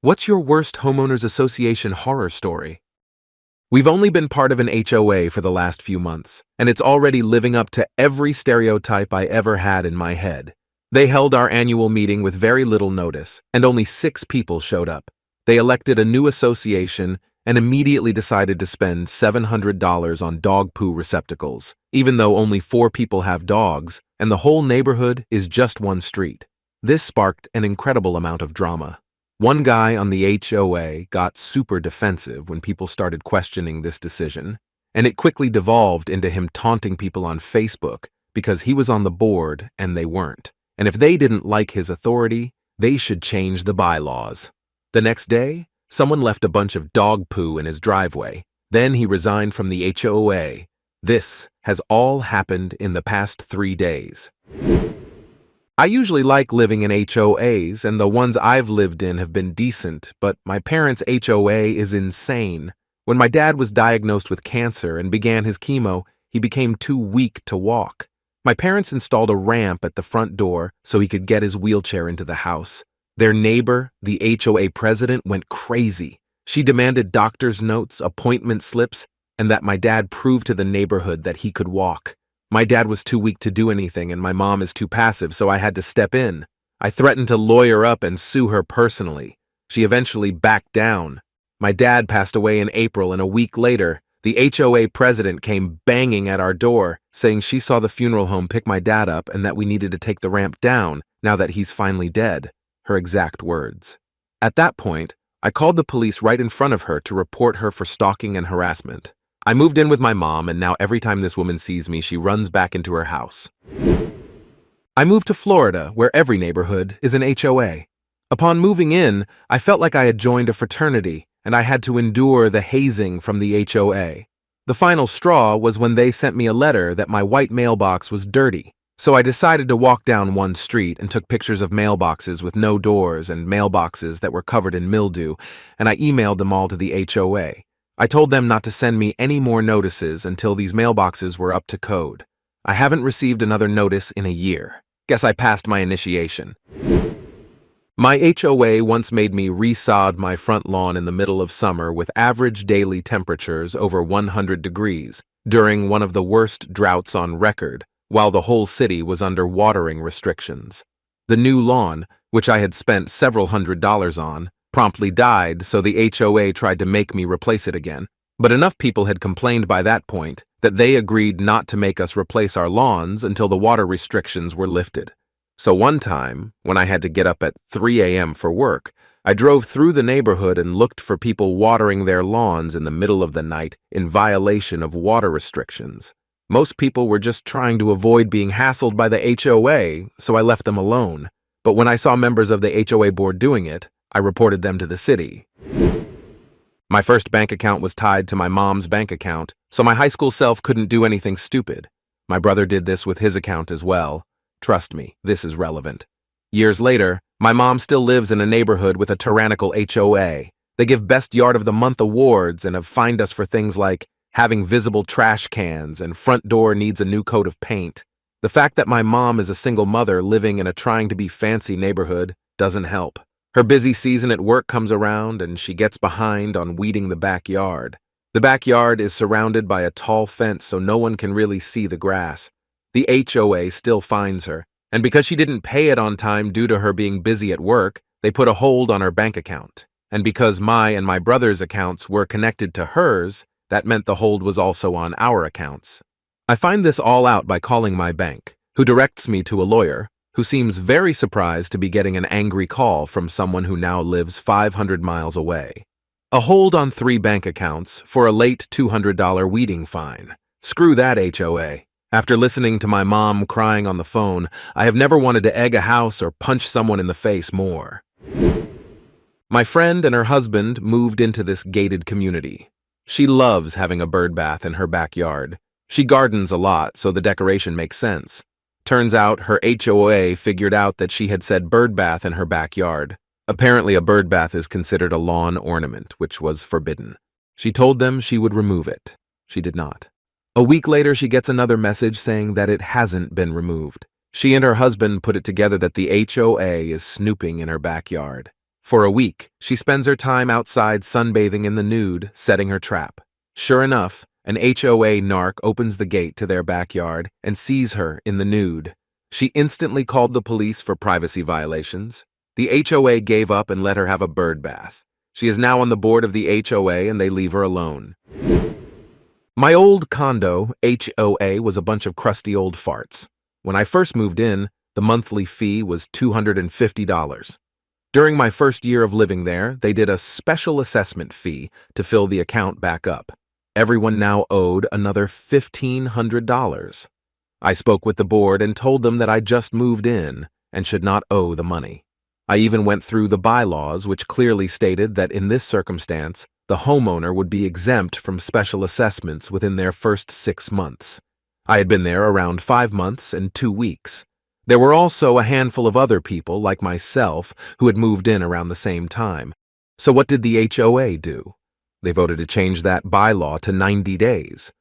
What's your worst homeowners association horror story? We've only been part of an HOA for the last few months, and it's already living up to every stereotype I ever had in my head. They held our annual meeting with very little notice, and only 6 people showed up. They elected a new association and immediately decided to spend $700 on dog poo receptacles, even though only 4 people have dogs, and the whole neighborhood is just one street. This sparked an incredible amount of drama. One guy on the HOA got super defensive when people started questioning this decision, and it quickly devolved into him taunting people on Facebook because he was on the board and they weren't. And if they didn't like his authority, they should change the bylaws. The next day, someone left a bunch of dog poo in his driveway. Then he resigned from the HOA. This has all happened in the past 3 days. I usually like living in HOAs, and the ones I've lived in have been decent, but my parents' HOA is insane. When my dad was diagnosed with cancer and began his chemo, he became too weak to walk. My parents installed a ramp at the front door so he could get his wheelchair into the house. Their neighbor, the HOA president, went crazy. She demanded doctor's notes, appointment slips, and that my dad prove to the neighborhood that he could walk. My dad was too weak to do anything, and my mom is too passive, so I had to step in. I threatened to lawyer up and sue her personally. She eventually backed down. My dad passed away in April, and a week later, the HOA president came banging at our door, saying she saw the funeral home pick my dad up and that we needed to take the ramp down now that he's finally dead. Her exact words. At that point, I called the police right in front of her to report her for stalking and harassment. I moved in with my mom, and now every time this woman sees me, she runs back into her house. I moved to Florida, where every neighborhood is an HOA. Upon moving in, I felt like I had joined a fraternity, and I had to endure the hazing from the HOA. The final straw was when they sent me a letter that my white mailbox was dirty. So I decided to walk down one street and took pictures of mailboxes with no doors and mailboxes that were covered in mildew, and I emailed them all to the HOA. I told them not to send me any more notices until these mailboxes were up to code. I haven't received another notice in a year. Guess I passed my initiation. My HOA once made me resod my front lawn in the middle of summer with average daily temperatures over 100 degrees during one of the worst droughts on record, while the whole city was under watering restrictions. The new lawn, which I had spent several $100s on, promptly died, so the HOA tried to make me replace it again. But enough people had complained by that point that they agreed not to make us replace our lawns until the water restrictions were lifted. So one time, when I had to get up at 3 a.m. for work, I drove through the neighborhood and looked for people watering their lawns in the middle of the night in violation of water restrictions. Most people were just trying to avoid being hassled by the HOA, so I left them alone. But when I saw members of the HOA board doing it, I reported them to the city. My first bank account was tied to my mom's bank account, so my high school self couldn't do anything stupid. My brother did this with his account as well. Trust me, this is relevant. Years later, my mom still lives in a neighborhood with a tyrannical HOA. They give Best Yard of the Month awards and have fined us for things like having visible trash cans and front door needs a new coat of paint. The fact that my mom is a single mother living in a trying to be fancy neighborhood doesn't help. Her busy season at work comes around and she gets behind on weeding the backyard. The backyard is surrounded by a tall fence so no one can really see the grass. The HOA still fines her, and because she didn't pay it on time due to her being busy at work, they put a hold on her bank account. And because my and my brother's accounts were connected to hers, that meant the hold was also on our accounts. I find this all out by calling my bank, who directs me to a lawyer, who seems very surprised to be getting an angry call from someone who now lives 500 miles away. A hold on 3 bank accounts for a late $200 weeding fine. Screw that HOA. After listening to my mom crying on the phone, I have never wanted to egg a house or punch someone in the face more. My friend and her husband moved into this gated community. She loves having a bird bath in her backyard. She gardens a lot, so the decoration makes sense. Turns out her HOA figured out that she had said bird bath in her backyard. Apparently a bird bath is considered a lawn ornament, which was forbidden. She told them she would remove it. She did not. A week later, she gets another message saying that it hasn't been removed. She and her husband put it together that the HOA is snooping in her backyard. For a week, she spends her time outside sunbathing in the nude, setting her trap. Sure enough, an HOA narc opens the gate to their backyard and sees her in the nude. She instantly called the police for privacy violations. The HOA gave up and let her have a bird bath. She is now on the board of the HOA and they leave her alone. My old condo, HOA, was a bunch of crusty old farts. When I first moved in, the monthly fee was $250. During my first year of living there, they did a special assessment fee to fill the account back up. Everyone now owed another $1,500. I spoke with the board and told them that I just moved in and should not owe the money. I even went through the bylaws, which clearly stated that in this circumstance, the homeowner would be exempt from special assessments within their first 6 months. I had been there around 5 months and 2 weeks. There were also a handful of other people, like myself, who had moved in around the same time. So what did the HOA do? They voted to change that bylaw to 90 days.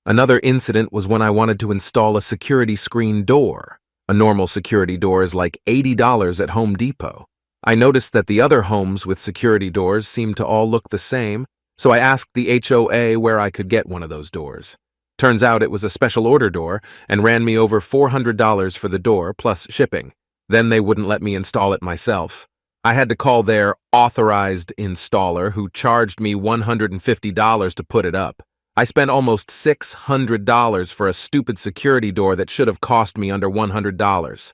Another incident was when I wanted to install a security screen door. A normal security door is like $80 at Home Depot. I noticed that the other homes with security doors seemed to all look the same, so I asked the HOA where I could get one of those doors. Turns out it was a special order door and ran me over $400 for the door plus shipping. Then they wouldn't let me install it myself. I had to call their authorized installer, who charged me $150 to put it up. I spent almost $600 for a stupid security door that should have cost me under $100.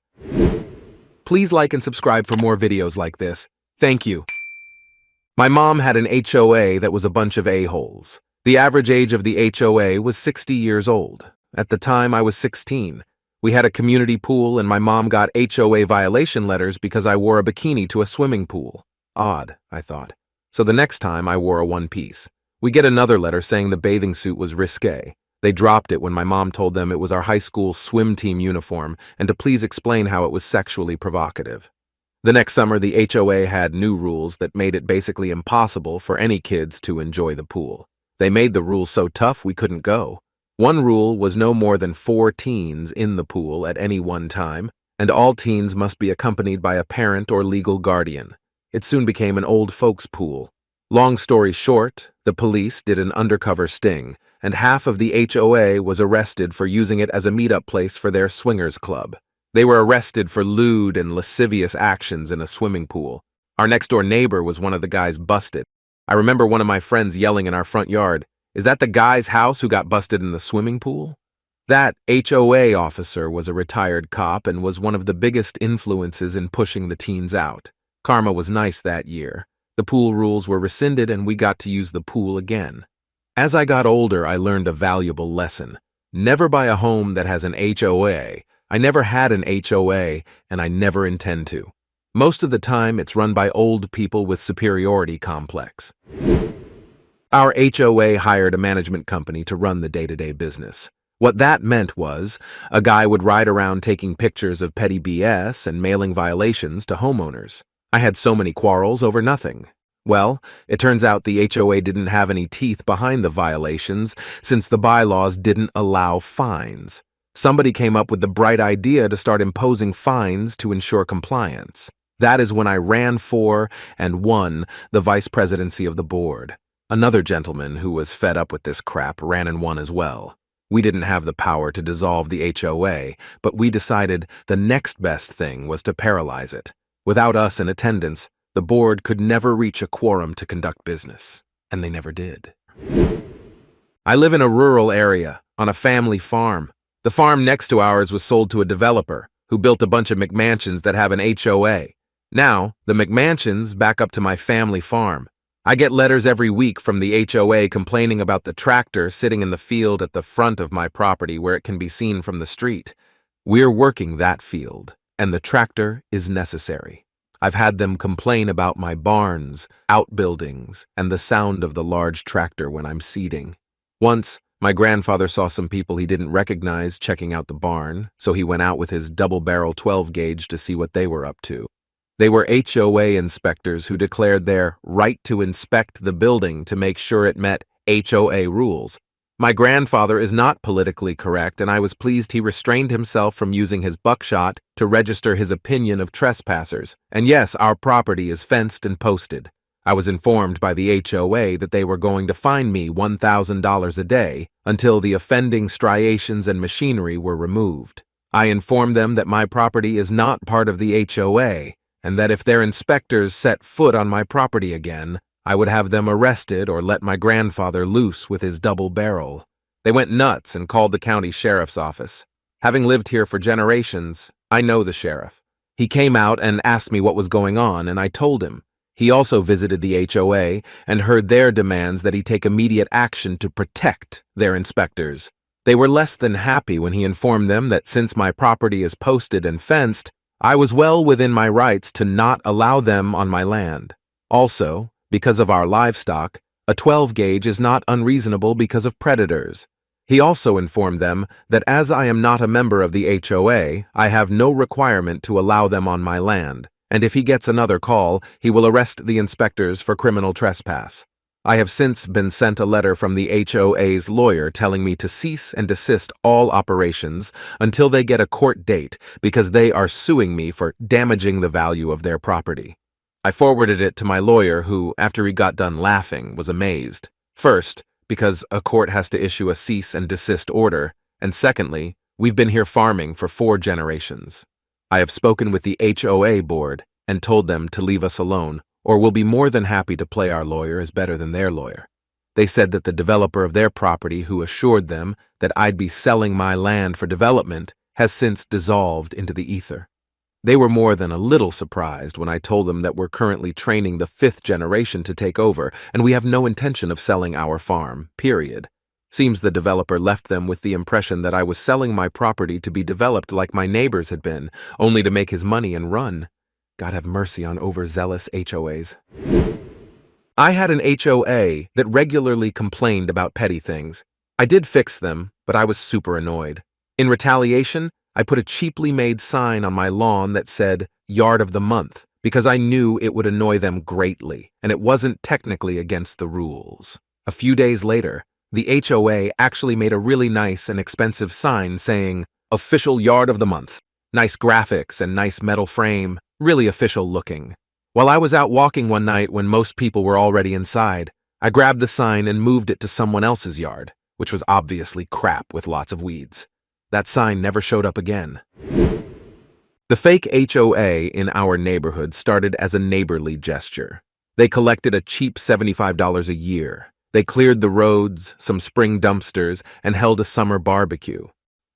Please like and subscribe for more videos like this. Thank you. My mom had an HOA that was a bunch of a-holes. The average age of the HOA was 60 years old. At the time, I was 16. We had a community pool and my mom got HOA violation letters because I wore a bikini to a swimming pool. Odd, I thought. So the next time I wore a one-piece. We get another letter saying the bathing suit was risque. They dropped it when my mom told them it was our high school swim team uniform and to please explain how it was sexually provocative. The next summer, the HOA had new rules that made it basically impossible for any kids to enjoy the pool. They made the rules so tough we couldn't go. One rule was no more than 4 teens in the pool at any one time, and all teens must be accompanied by a parent or legal guardian. It soon became an old folks' pool. Long story short, the police did an undercover sting, and half of the HOA was arrested for using it as a meetup place for their swingers club. They were arrested for lewd and lascivious actions in a swimming pool. Our next-door neighbor was one of the guys busted. I remember one of my friends yelling in our front yard, "Is that the guy's house who got busted in the swimming pool?" That HOA officer was a retired cop and was one of the biggest influences in pushing the teens out. Karma was nice that year. The pool rules were rescinded and we got to use the pool again. As I got older, I learned a valuable lesson. Never buy a home that has an HOA. I never had an HOA, and I never intend to. Most of the time, it's run by old people with superiority complex. Our HOA hired a management company to run the day-to-day business. What that meant was, a guy would ride around taking pictures of petty BS and mailing violations to homeowners. I had so many quarrels over nothing. Well, it turns out the HOA didn't have any teeth behind the violations since the bylaws didn't allow fines. Somebody came up with the bright idea to start imposing fines to ensure compliance. That is when I ran for and won the vice presidency of the board. Another gentleman who was fed up with this crap ran and won as well. We didn't have the power to dissolve the HOA, but we decided the next best thing was to paralyze it. Without us in attendance, the board could never reach a quorum to conduct business, and they never did. I live in a rural area, on a family farm. The farm next to ours was sold to a developer who built a bunch of McMansions that have an HOA. Now, the McMansions back up to my family farm. I get letters every week from the HOA complaining about the tractor sitting in the field at the front of my property where it can be seen from the street. We're working that field, and the tractor is necessary. I've had them complain about my barns, outbuildings, and the sound of the large tractor when I'm seeding. Once, my grandfather saw some people he didn't recognize checking out the barn, so he went out with his double-barrel 12-gauge to see what they were up to. They were HOA inspectors who declared their right to inspect the building to make sure it met HOA rules. My grandfather is not politically correct, and I was pleased he restrained himself from using his buckshot to register his opinion of trespassers. And yes, our property is fenced and posted. I was informed by the HOA that they were going to fine me $1,000 a day until the offending striations and machinery were removed. I informed them that my property is not part of the HOA, and that if their inspectors set foot on my property again, I would have them arrested or let my grandfather loose with his double barrel. They went nuts and called the county sheriff's office. Having lived here for generations, I know the sheriff. He came out and asked me what was going on, and I told him. He also visited the HOA and heard their demands that he take immediate action to protect their inspectors. They were less than happy when he informed them that since my property is posted and fenced, I was well within my rights to not allow them on my land. Also, because of our livestock, a 12-gauge is not unreasonable because of predators. He also informed them that as I am not a member of the HOA, I have no requirement to allow them on my land, and if he gets another call, he will arrest the inspectors for criminal trespass. I have since been sent a letter from the HOA's lawyer telling me to cease and desist all operations until they get a court date because they are suing me for damaging the value of their property. I forwarded it to my lawyer who, after he got done laughing, was amazed. First, because a court has to issue a cease and desist order, and secondly, we've been here farming for 4 generations. I have spoken with the HOA board and told them to leave us alone, or we'll be more than happy to play our lawyer as better than their lawyer. They said that the developer of their property who assured them that I'd be selling my land for development has since dissolved into the ether. They were more than a little surprised when I told them that we're currently training the 5th generation to take over, and we have no intention of selling our farm, period. Seems the developer left them with the impression that I was selling my property to be developed like my neighbors had been, only to make his money and run. God have mercy on overzealous HOAs. I had an HOA that regularly complained about petty things. I did fix them, but I was super annoyed. In retaliation, I put a cheaply made sign on my lawn that said, Yard of the Month, because I knew it would annoy them greatly, and it wasn't technically against the rules. A few days later, the HOA actually made a really nice and expensive sign saying, Official Yard of the Month. Nice graphics and nice metal frame, really official looking. While I was out walking one night when most people were already inside, I grabbed the sign and moved it to someone else's yard, which was obviously crap with lots of weeds. That sign never showed up again. The fake HOA in our neighborhood started as a neighborly gesture. They collected a cheap $75 a year. They cleared the roads, some spring dumpsters, and held a summer barbecue.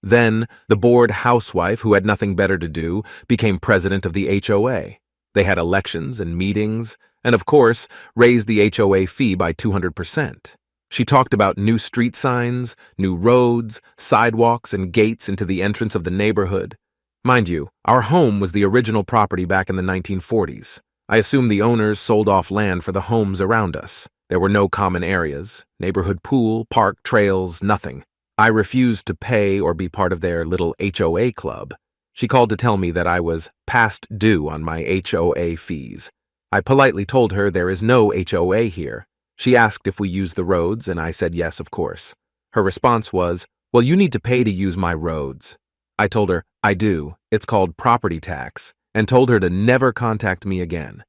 Then, the bored housewife, who had nothing better to do, became president of the HOA. They had elections and meetings, and of course, raised the HOA fee by 200%. She talked about new street signs, new roads, sidewalks, and gates into the entrance of the neighborhood. Mind you, our home was the original property back in the 1940s. I assume the owners sold off land for the homes around us. There were no common areas, neighborhood pool, park, trails, nothing. I refused to pay or be part of their little HOA club. She called to tell me that I was past due on my HOA fees. I politely told her there is no HOA here. She asked if we used the roads, and I said yes, of course. Her response was, well, you need to pay to use my roads. I told her, I do. It's called property tax, and told her to never contact me again.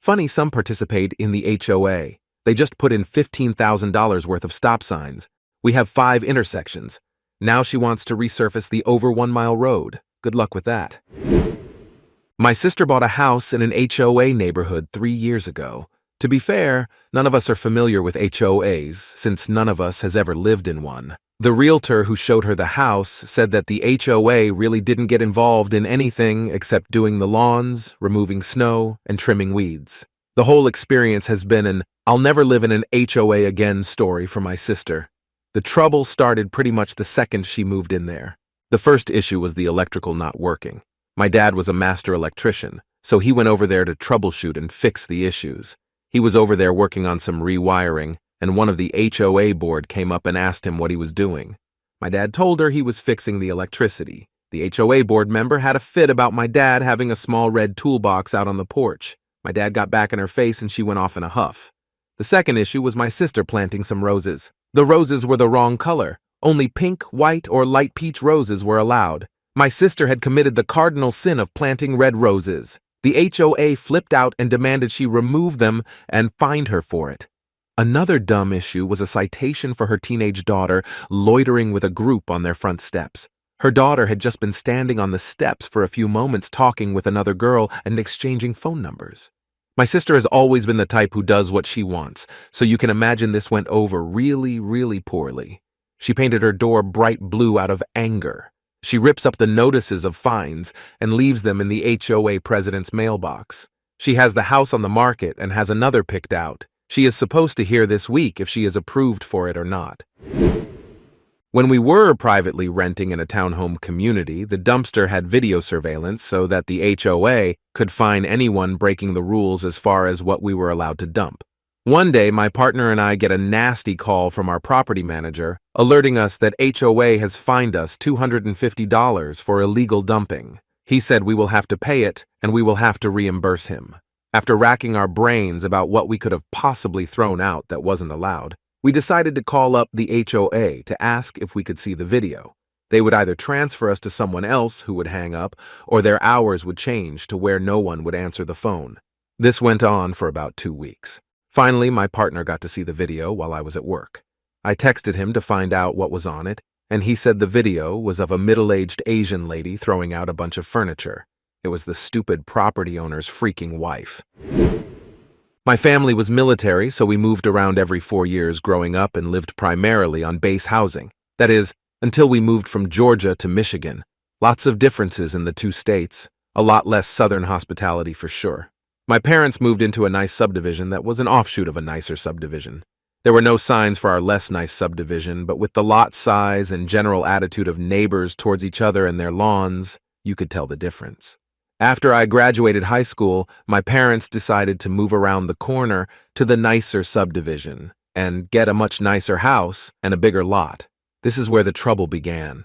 Funny, some participate in the HOA. They just put in $15,000 worth of stop signs. We have 5 intersections. Now she wants to resurface the over 1 mile road. Good luck with that. My sister bought a house in an HOA neighborhood 3 years ago. To be fair, none of us are familiar with HOAs, since none of us has ever lived in one. The realtor who showed her the house said that the HOA really didn't get involved in anything except doing the lawns, removing snow, and trimming weeds. The whole experience has been an I'll never live in an HOA again story for my sister. The trouble started pretty much the second she moved in there. The first issue was the electrical not working. My dad was a master electrician, so he went over there to troubleshoot and fix the issues. He was over there working on some rewiring, and one of the HOA board came up and asked him what he was doing. My dad told her he was fixing the electricity. The HOA board member had a fit about my dad having a small red toolbox out on the porch. My dad got back in her face and she went off in a huff. The second issue was my sister planting some roses. The roses were the wrong color. Only pink, white, or light peach roses were allowed. My sister had committed the cardinal sin of planting red roses. The HOA flipped out and demanded she remove them and fined her for it. Another dumb issue was a citation for her teenage daughter loitering with a group on their front steps. Her daughter had just been standing on the steps for a few moments talking with another girl and exchanging phone numbers. My sister has always been the type who does what she wants, so you can imagine this went over really, really poorly. She painted her door bright blue out of anger. She rips up the notices of fines and leaves them in the HOA president's mailbox. She has the house on the market and has another picked out. She is supposed to hear this week if she is approved for it or not. When we were privately renting in a townhome community, the dumpster had video surveillance so that the HOA could fine anyone breaking the rules as far as what we were allowed to dump. One day, my partner and I get a nasty call from our property manager, alerting us that HOA has fined us $250 for illegal dumping. He said we will have to pay it and we will have to reimburse him. After racking our brains about what we could have possibly thrown out that wasn't allowed, we decided to call up the HOA to ask if we could see the video. They would either transfer us to someone else who would hang up, or their hours would change to where no one would answer the phone. This went on for about 2 weeks. Finally, my partner got to see the video while I was at work. I texted him to find out what was on it, and he said the video was of a middle-aged Asian lady throwing out a bunch of furniture. It was the stupid property owner's freaking wife. My family was military, so we moved around every 4 years growing up and lived primarily on base housing. That is, until we moved from Georgia to Michigan. Lots of differences in the two states. A lot less southern hospitality for sure. My parents moved into a nice subdivision that was an offshoot of a nicer subdivision. There were no signs for our less nice subdivision, but with the lot size and general attitude of neighbors towards each other and their lawns, you could tell the difference. After I graduated high school, my parents decided to move around the corner to the nicer subdivision and get a much nicer house and a bigger lot. This is where the trouble began.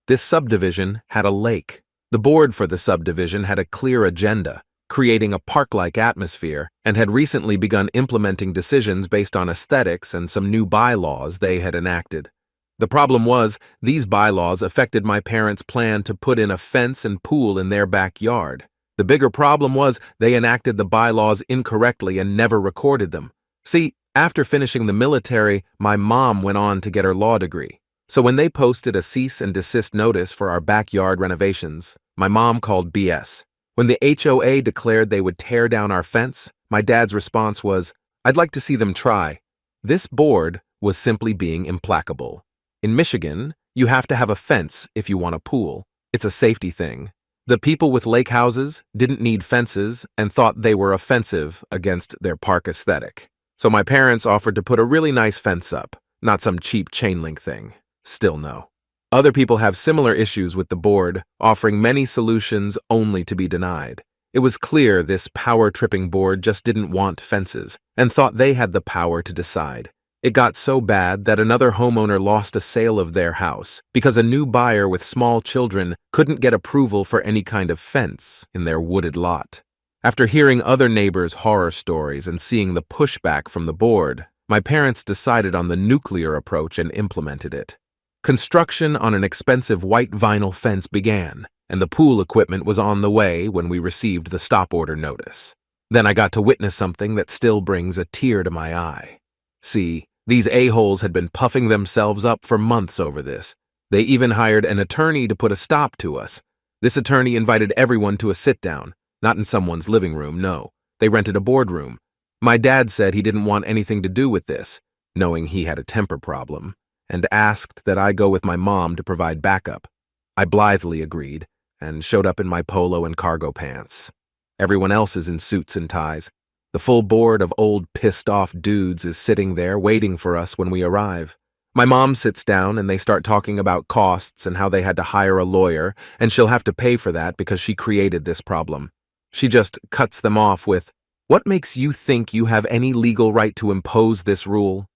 This subdivision had a lake. The board for the subdivision had a clear agenda, creating a park-like atmosphere, and had recently begun implementing decisions based on aesthetics and some new bylaws they had enacted. The problem was, these bylaws affected my parents' plan to put in a fence and pool in their backyard. The bigger problem was, they enacted the bylaws incorrectly and never recorded them. See, after finishing the military, my mom went on to get her law degree. So when they posted a cease and desist notice for our backyard renovations, my mom called BS. When the HOA declared they would tear down our fence, my dad's response was, "I'd like to see them try." This board was simply being implacable. In Michigan, you have to have a fence if you want a pool. It's a safety thing. The people with lake houses didn't need fences and thought they were offensive against their park aesthetic. So my parents offered to put a really nice fence up, not some cheap chain link thing. Still no. Other people have similar issues with the board, offering many solutions only to be denied. It was clear this power-tripping board just didn't want fences and thought they had the power to decide. It got so bad that another homeowner lost a sale of their house because a new buyer with small children couldn't get approval for any kind of fence in their wooded lot. After hearing other neighbors' horror stories and seeing the pushback from the board, my parents decided on the nuclear approach and implemented it. Construction on an expensive white vinyl fence began, and the pool equipment was on the way when we received the stop order notice. Then I got to witness something that still brings a tear to my eye. See, these a-holes had been puffing themselves up for months over this. They even hired an attorney to put a stop to us. This attorney invited everyone to a sit-down, not in someone's living room, no. They rented a boardroom. My dad said he didn't want anything to do with this, knowing he had a temper problem, and asked that I go with my mom to provide backup. I blithely agreed, and showed up in my polo and cargo pants. Everyone else is in suits and ties. The full board of old pissed-off dudes is sitting there waiting for us when we arrive. My mom sits down and they start talking about costs and how they had to hire a lawyer, and she'll have to pay for that because she created this problem. She just cuts them off with, "What makes you think you have any legal right to impose this rule?"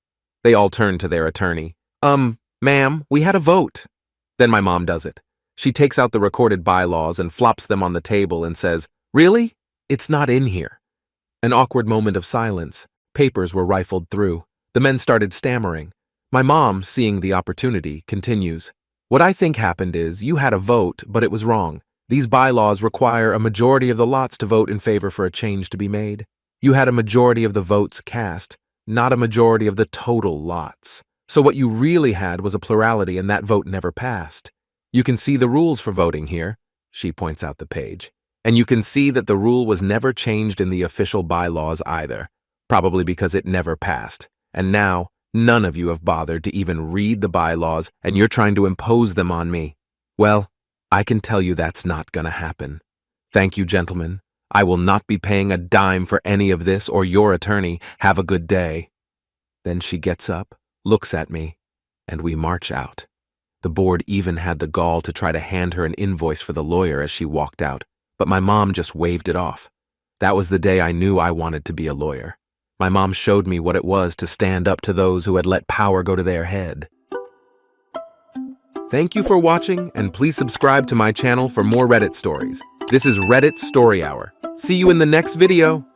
They all turn to their attorney. Ma'am, we had a vote." Then my mom does it. She takes out the recorded bylaws and flops them on the table and says, "Really? It's not in here." An awkward moment of silence. Papers were rifled through. The men started stammering. My mom, seeing the opportunity, continues, "What I think happened is you had a vote, but it was wrong. These bylaws require a majority of the lots to vote in favor for a change to be made. You had a majority of the votes cast, not a majority of the total lots. So what you really had was a plurality, and that vote never passed. You can see the rules for voting here," she points out the page, "and you can see that the rule was never changed in the official bylaws either, probably because it never passed. And now, none of you have bothered to even read the bylaws, and you're trying to impose them on me. Well, I can tell you that's not gonna happen. Thank you, gentlemen. I will not be paying a dime for any of this or your attorney. Have a good day." Then she gets up, looks at me, and we march out. The board even had the gall to try to hand her an invoice for the lawyer as she walked out, but my mom just waved it off. That was the day I knew I wanted to be a lawyer. My mom showed me what it was to stand up to those who had let power go to their head. Thank you for watching, and please subscribe to my channel for more Reddit stories. This is Reddit Story Hour. See you in the next video.